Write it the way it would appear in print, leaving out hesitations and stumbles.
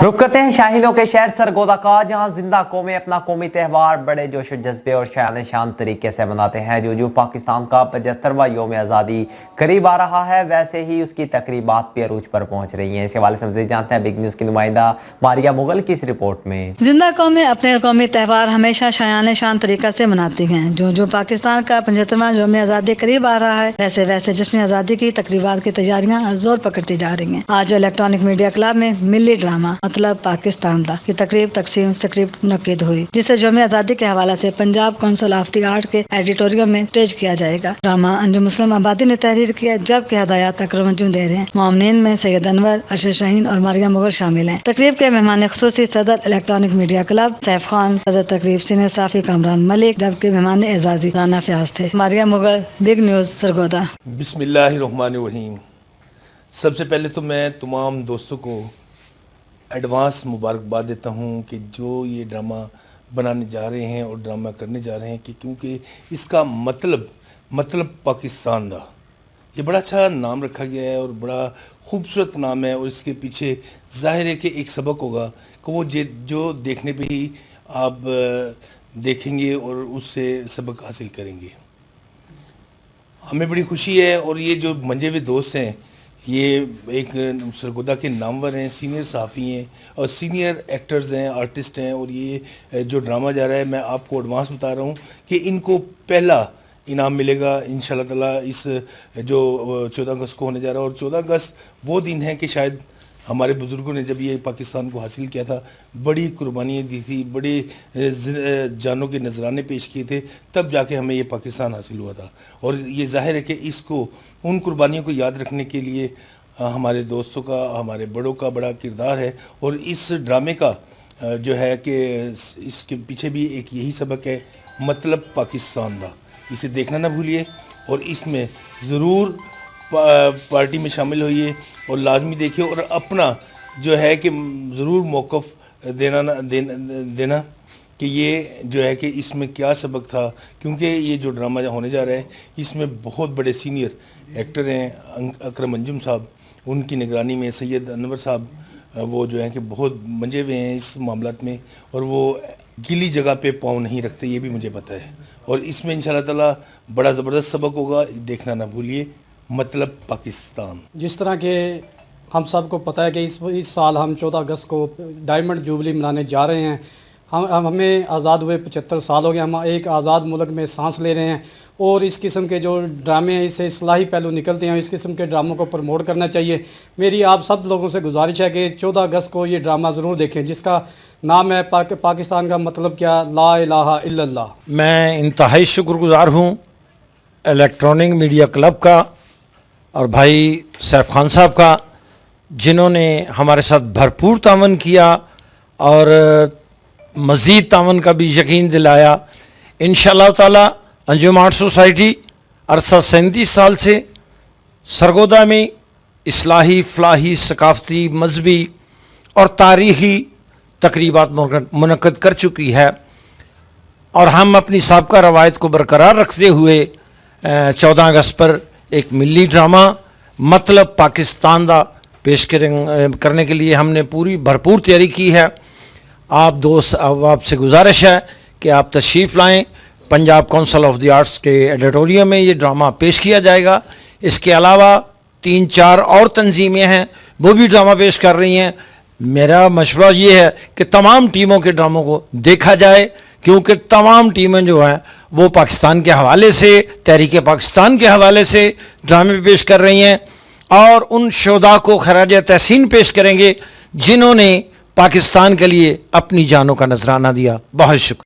रुक करते हैं शाहीनों के शहर सरगोदा का, जहां जिंदा कौमें अपना कौमी त्यौहार बड़े जोश जज्बे और शान शान तरीके से मनाते हैं। जो पाकिस्तान का 75वां यौम आज़ादी करीब आ रहा है, वैसे ही उसकी तकरीबात भी अरूज पर पहुंच रही हैं। इस हवाले से मज़ीद जानते हैं बिग न्यूज़ की नुमाइंदा मारिया मुगल की इस रिपोर्ट में। जिंदा कौमें अपने कौमी त्यौहार हमेशा शान शान तरीका से मनाती हैं। जो पाकिस्तान का 75वां यौम आज़ादी करीब आ रहा है, वैसे वैसे जश्न आज़ादी की तकरीबात की तैयारियां जोर पकड़ती जा रही हैं। आज इलेक्ट्रॉनिक मीडिया क्लब में मिली ड्रामा मतलब पाकिस्तान दा की तकरीब तकसीम स्क्रिप्ट मुनक्किद हुई, जिसे यौम आज़ादी के हवाले से Punjab council of the art के एडिटोरियम में स्टेज किया जाएगा। ड्रामा अंजुम मुस्लिम आबादी ने तहरीर किया, जबकि हदायत अकरम अंजुम दे रहे हैं। मामनीन में सैयद अनवर, अरशद शाहीन और मारिया मुगल शामिल हैं। तकरीब के मेहमान खुसूसी सदर electronic media club Saif Khan, सदर तकरीब सीनियर साफी कामरान मलिक, जबकि मेहमान एजाजी राना फयाज थे। Maria Mughal, big news, Sargodha. बिस्मिल्लाहिर्रहमानिर्रहीम। सबसे पहले तो मैं तमाम दोस्तों को एडवांस मुबारकबाद देता हूँ कि जो ये ड्रामा बनाने जा रहे हैं और ड्रामा करने जा रहे हैं, कि क्योंकि इसका मतलब पाकिस्तान दा, ये बड़ा अच्छा नाम रखा गया है और बड़ा खूबसूरत नाम है। और इसके पीछे ज़ाहिर है कि एक सबक होगा कि वो जो देखने पे ही आप देखेंगे और उससे सबक हासिल करेंगे। हमें बड़ी खुशी है। और ये जो मंजे हुए दोस्त हैं, ये एक सरगोदा के नामवर हैं, सीनियर सहाफ़ी हैं और सीनियर एक्टर्स हैं, आर्टिस्ट हैं। और ये जो ड्रामा जा रहा है, मैं आपको एडवांस बता रहा हूँ कि इनको पहला इनाम मिलेगा इंशाल्लाह ताला इस जो 14 अगस्त को होने जा रहा है। और 14 अगस्त वो दिन है कि शायद हमारे बुज़ुर्गों ने जब ये पाकिस्तान को हासिल किया था, बड़ी कुर्बानियाँ दी थी, बड़े जानों के नजराने पेश किए थे, तब जाके हमें ये पाकिस्तान हासिल हुआ था। और ये ज़ाहिर है कि इसको उन कुर्बानियों को याद रखने के लिए हमारे दोस्तों का, हमारे बड़ों का बड़ा किरदार है। और इस ड्रामे का जो है कि इसके पीछे भी एक यही सबक है, मतलब पाकिस्तान दा। इसे देखना ना भूलिए और इसमें ज़रूर पार्टी में शामिल होइए और लाजमी देखिए और अपना जो है कि ज़रूर मौक़िफ़ देना कि ये जो है कि इसमें क्या सबक था। क्योंकि ये जो ड्रामा होने जा रहा है, इसमें बहुत बड़े सीनियर एक्टर हैं, अकरम अंजुम साहब, उनकी निगरानी में सैयद अनवर साहब, वो जो है कि बहुत मंजे हुए हैं इस मामलात में और वो गीली जगह पे पाँव नहीं रखते, ये भी मुझे पता है। और इसमें इंशाल्लाह ताला बड़ा ज़बरदस्त सबक होगा, देखना ना भूलिए, मतलब पाकिस्तान। जिस तरह के हम सबको पता है कि इस साल हम 14 अगस्त को डायमंड जुबली मनाने जा रहे हैं। हमें आज़ाद हुए 75 साल हो गए। हम एक आज़ाद मुल्क में सांस ले रहे हैं और इस किस्म के जो ड्रामे हैं, इससे इस्लाही पहलू निकलते हैं। इस किस्म के ड्रामों को प्रमोट करना चाहिए। मेरी आप सब लोगों से गुजारिश है कि 14 अगस्त को ये ड्रामा ज़रूर देखें, जिसका नाम है पाकिस्तान का मतलब क्या, ला इलाहा इल्लल्लाह। मैं इंतहाई शुक्रगुज़ार हूँ इलेक्ट्रॉनिक मीडिया क्लब का और भाई सैफ खान साहब का, जिन्होंने हमारे साथ भरपूर तावन किया और मज़ीद तावन का भी यकीन दिलाया। इंशाअल्लाह ताला अंजुम आर्ट सोसाइटी अरसा 37 साल से सरगोदा में इस्लाही, फलाही, सकाफ़ती, मजहबी और तारीख़ी तकरीबात मुनक़्क़िद कर चुकी है। और हम अपनी साबका रवायत को बरकरार रखते हुए 14 अगस्त पर एक मिली ड्रामा मतलब पाकिस्तान दा पेश करने के लिए हमने पूरी भरपूर तैयारी की है। आप दोस्त, आपसे गुजारिश है कि आप तशरीफ़ लाएँ। Punjab council of the arts के एडिटोरियम में ये ड्रामा पेश किया जाएगा। इसके अलावा 3-4 और तंजीमें हैं, वो भी ड्रामा पेश कर रही हैं। मेरा मशवरा ये है कि तमाम टीमों के ड्रामों को देखा जाए, क्योंकि तमाम टीमें जो हैं वो पाकिस्तान के हवाले से, तहरीक पाकिस्तान के हवाले से ड्रामे पेश कर रही हैं और उन शोधा को खराज तहसीन पेश करेंगे जिन्होंने पाकिस्तान के लिए अपनी जानों का नजराना दिया। बहुत शुक्रिया।